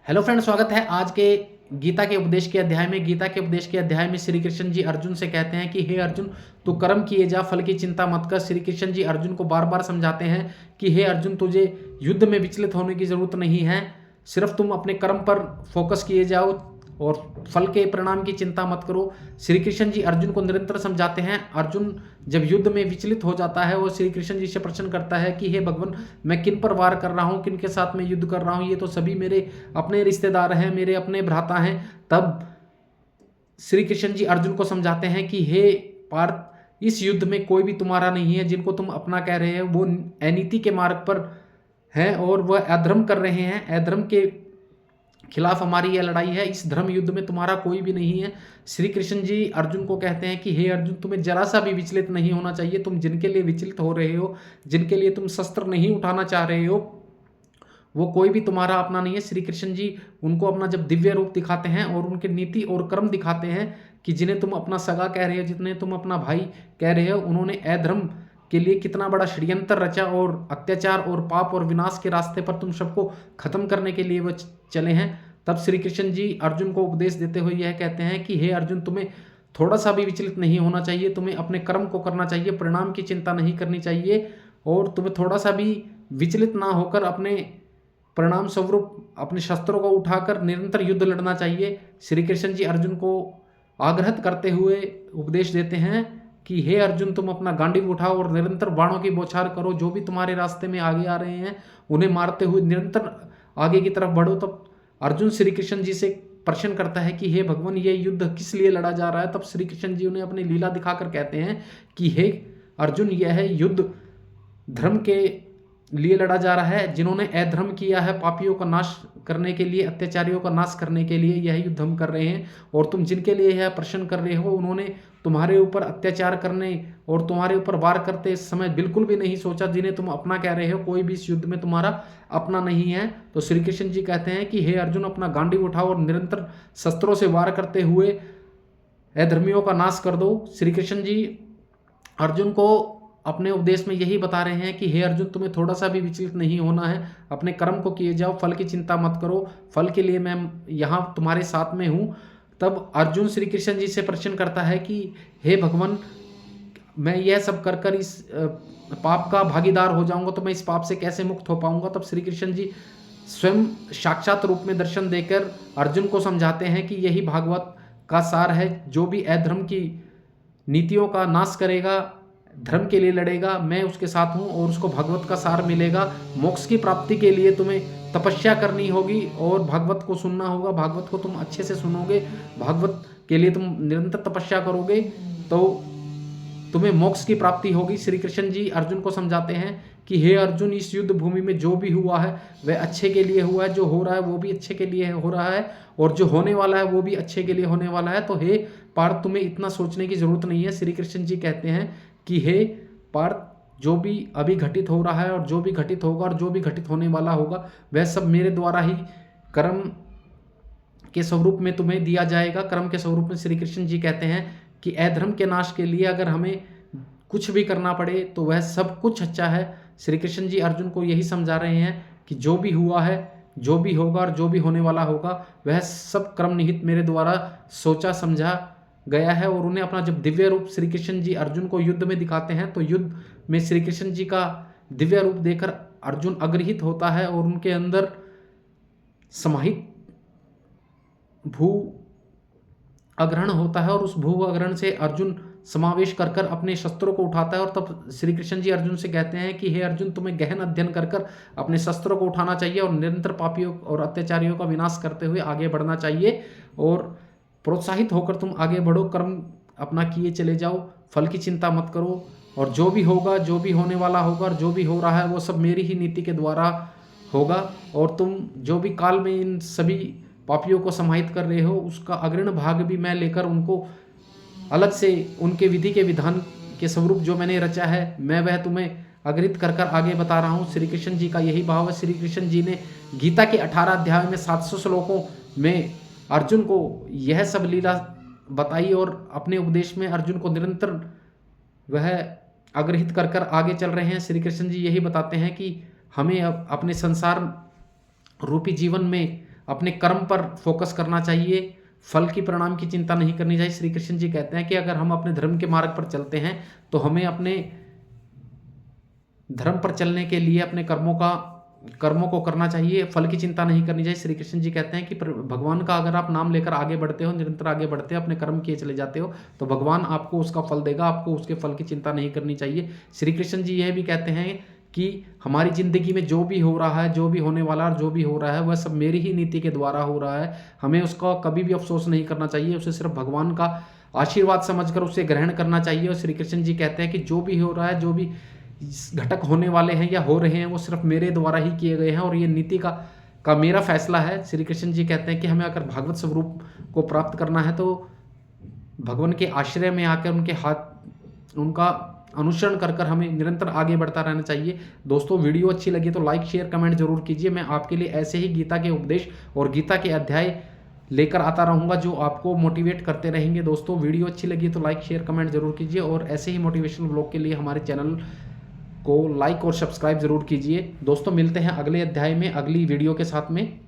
Hello friend, स्वागत है आज के गीता के उपदेश के अध्याय में। गीता के उपदेश के अध्याय में श्री कृष्ण जी अर्जुन से कहते हैं कि हे अर्जुन, तू कर्म किए जा, फल की चिंता मत कर। श्री कृष्ण जी अर्जुन को बार बार समझाते हैं कि हे अर्जुन, तुझे युद्ध में विचलित होने की जरूरत नहीं है, सिर्फ तुम अपने कर्म पर फोकस किए जाओ और फल के परिणाम की चिंता मत करो। श्री कृष्ण जी अर्जुन को निरंतर समझाते हैं। अर्जुन जब युद्ध में विचलित हो जाता है वो श्री कृष्ण जी से प्रश्न करता है कि हे भगवान, मैं किन पर वार कर रहा हूँ, किन के साथ में युद्ध कर रहा हूँ, ये तो सभी मेरे अपने रिश्तेदार हैं, मेरे अपने भ्राता हैं। तब श्री कृष्ण जी अर्जुन को समझाते हैं कि हे पार्थ, इस युद्ध में कोई भी तुम्हारा नहीं है। जिनको तुम अपना कह रहे हो वो अनीति के मार्ग पर हैं और वह अधर्म कर रहे हैं। अधर्म के खिलाफ हमारी यह लड़ाई है। इस धर्म युद्ध में तुम्हारा कोई भी नहीं है। श्री कृष्ण जी अर्जुन को कहते हैं कि हे अर्जुन, तुम्हें जरा सा भी विचलित नहीं होना चाहिए। तुम जिनके लिए विचलित हो रहे हो, जिनके लिए तुम शस्त्र नहीं उठाना चाह रहे हो, वो कोई भी तुम्हारा अपना नहीं है। श्री कृष्ण जी उनको अपना जब दिव्य रूप दिखाते हैं और उनके नीति और कर्म दिखाते हैं कि जिन्हें तुम अपना सगा कह रहे हो, जिन्हें तुम अपना भाई कह रहे हो, उन्होंने अधर्म के लिए कितना बड़ा षड्यंत्र रचा और अत्याचार और पाप और विनाश के रास्ते पर तुम सबको खत्म करने के लिए वो चले हैं। तब श्री कृष्ण जी अर्जुन को उपदेश देते हुए यह कहते हैं कि हे अर्जुन, तुम्हें थोड़ा सा भी विचलित नहीं होना चाहिए। तुम्हें अपने कर्म को करना चाहिए, परिणाम की चिंता नहीं करनी चाहिए और तुम्हें थोड़ा सा भी विचलित ना होकर अपने परिणाम स्वरूप अपने शस्त्रों को उठाकर निरंतर युद्ध लड़ना चाहिए। श्री कृष्ण जी अर्जुन को आग्रह करते हुए उपदेश देते हैं कि हे अर्जुन, तुम अपना गांडीव उठाओ और निरंतर बाणों की बौछार करो। जो भी तुम्हारे रास्ते में आगे आ रहे हैं उन्हें मारते हुए निरंतर आगे की तरफ बढ़ो। तब अर्जुन श्री कृष्ण जी से प्रश्न करता है कि हे भगवान, ये युद्ध किस लिए लड़ा जा रहा है। तब श्री कृष्ण जी उन्हें अपनी लीला दिखाकर कहते हैं कि हे अर्जुन, यह युद्ध धर्म के लिए लड़ा जा रहा है। जिन्होंने अधर्म किया है, पापियों का नाश करने के लिए, अत्याचारियों का नाश करने के लिए यह युद्ध हम कर रहे हैं। और तुम जिनके लिए यह प्रश्न कर रहे हो, उन्होंने तुम्हारे ऊपर अत्याचार करने और तुम्हारे ऊपर वार करते समय बिल्कुल भी नहीं सोचा। जिन्हें तुम अपना कह रहे हो, कोई भी इस युद्ध में तुम्हारा अपना नहीं है। तो श्री कृष्ण जी कहते हैं कि हे अर्जुन, अपना गांडीव उठाओ और निरंतर शस्त्रों से वार करते हुए अधर्मियों का नाश कर दो। श्री कृष्ण जी अर्जुन को अपने उपदेश में यही बता रहे हैं कि हे अर्जुन, तुम्हें थोड़ा सा भी विचलित नहीं होना है। अपने कर्म को किए जाओ, फल की चिंता मत करो। फल के लिए मैं यहाँ तुम्हारे साथ में हूँ। तब अर्जुन श्री कृष्ण जी से प्रश्न करता है कि हे भगवान, मैं यह सब कर कर इस पाप का भागीदार हो जाऊंगा तो मैं इस पाप से कैसे मुक्त हो पाऊंगा। तब श्री कृष्ण जी स्वयं साक्षात रूप में दर्शन देकर अर्जुन को समझाते हैं कि यही भागवत का सार है। जो भी अधर्म की नीतियों का नाश करेगा, धर्म के लिए लड़ेगा, मैं उसके साथ हूँ और उसको भगवत का सार मिलेगा। मोक्ष की प्राप्ति के लिए तुम्हें तपस्या करनी होगी और भागवत को सुनना होगा। भागवत को तुम अच्छे से सुनोगे, भागवत के लिए तुम निरंतर तपस्या करोगे तो तुम्हें मोक्ष की प्राप्ति होगी। श्री कृष्ण जी अर्जुन को समझाते हैं कि हे अर्जुन, इस युद्ध भूमि में जो भी हुआ है वह अच्छे के लिए हुआ है। जो हो रहा है वो भी अच्छे के लिए हो रहा है और जो होने वाला है वो भी अच्छे के लिए होने वाला है। तो हे पार्थ, तुम्हें इतना सोचने की जरूरत नहीं है। श्री कृष्ण जी कहते हैं कि हे पार्थ, जो भी अभी घटित हो रहा है और जो भी घटित होगा और जो भी घटित होने वाला होगा वह सब मेरे द्वारा ही कर्म के स्वरूप में तुम्हें दिया जाएगा। कर्म के स्वरूप में श्री कृष्ण जी कहते हैं कि अधर्म के नाश के लिए अगर हमें कुछ भी करना पड़े तो वह सब कुछ अच्छा है। श्री कृष्ण जी अर्जुन को यही समझा रहे हैं कि जो भी हुआ है, जो भी होगा और जो भी होने वाला होगा वह सब कर्म निहित मेरे द्वारा सोचा समझा गया है। और उन्हें अपना जब दिव्य रूप श्री कृष्ण जी अर्जुन को युद्ध में दिखाते हैं तो युद्ध में श्री कृष्ण जी का दिव्य रूप देखकर अर्जुन अग्रहित होता है और उनके अंदर समाहित भू अग्रहण होता है और उस भू अग्रहण से अर्जुन समावेश कर कर अपने शस्त्रों को उठाता है। और तब श्री कृष्ण जी अर्जुन से कहते हैं कि हे अर्जुन, तुम्हें गहन अध्ययन कर कर अपने शस्त्रों को उठाना चाहिए और निरंतर पापियों और अत्याचारियों का विनाश करते हुए आगे बढ़ना चाहिए और प्रोत्साहित होकर तुम आगे बढ़ो। कर्म अपना किए चले जाओ, फल की चिंता मत करो और जो भी होगा, जो भी होने वाला होगा और जो भी हो रहा है वो सब मेरी ही नीति के द्वारा होगा। और तुम जो भी काल में इन सभी पापियों को समाहित कर रहे हो उसका अग्रणी भाग भी मैं लेकर उनको अलग से उनके विधि के विधान के स्वरूप जो मैंने रचा है मैं वह तुम्हें अग्रहित कर कर आगे बता रहा हूँ। श्री कृष्ण जी का यही भाव है। श्री कृष्ण जी ने गीता के 18 अध्याय में 700 श्लोकों में अर्जुन को यह सब लीला बताई और अपने उपदेश में अर्जुन को निरंतर वह अग्रहित कर कर आगे चल रहे हैं। श्री कृष्ण जी यही बताते हैं कि हमें अपने संसार रूपी जीवन में अपने कर्म पर फोकस करना चाहिए, फल की परिणाम की चिंता नहीं करनी चाहिए। श्री कृष्ण जी कहते हैं कि अगर हम अपने धर्म के मार्ग पर चलते हैं तो हमें अपने धर्म पर चलने के लिए अपने कर्मों को करना चाहिए, फल की चिंता नहीं करनी चाहिए। श्री कृष्ण जी कहते हैं कि भगवान का अगर आप नाम लेकर आगे बढ़ते हो, निरंतर आगे बढ़ते हो, अपने कर्म किए चले जाते हो, तो भगवान आपको उसका फल देगा, आपको उसके फल की चिंता नहीं करनी चाहिए। श्री कृष्ण जी यह भी कहते हैं कि हमारी ज़िंदगी में जो भी हो रहा है, जो भी होने वाला और जो भी हो रहा है, वह सब मेरी ही नीति के द्वारा हो रहा है। हमें उसका कभी भी अफसोस नहीं करना चाहिए, उसे सिर्फ भगवान का आशीर्वाद समझकर उसे ग्रहण करना चाहिए। और श्री कृष्ण जी कहते हैं कि जो भी हो रहा है, जो भी घटक होने वाले हैं या हो रहे हैं, वो सिर्फ मेरे द्वारा ही किए गए हैं और ये नीति का मेरा फैसला है। श्री कृष्ण जी कहते हैं कि हमें अगर भागवत स्वरूप को प्राप्त करना है तो भगवान के आश्रय में आकर उनका अनुसरण कर हमें निरंतर आगे बढ़ता रहना चाहिए। दोस्तों, वीडियो अच्छी लगी तो लाइक शेयर कमेंट जरूर कीजिए। मैं आपके लिए ऐसे ही गीता के उपदेश और गीता के अध्याय लेकर आता रहूँगा जो आपको मोटिवेट करते रहेंगे। दोस्तों, वीडियो अच्छी लगी तो लाइक शेयर कमेंट जरूर कीजिए और ऐसे ही मोटिवेशनल ब्लॉग के लिए हमारे चैनल को लाइक और सब्सक्राइब जरूर कीजिए। दोस्तों, मिलते हैं अगले अध्याय में अगली वीडियो के साथ में।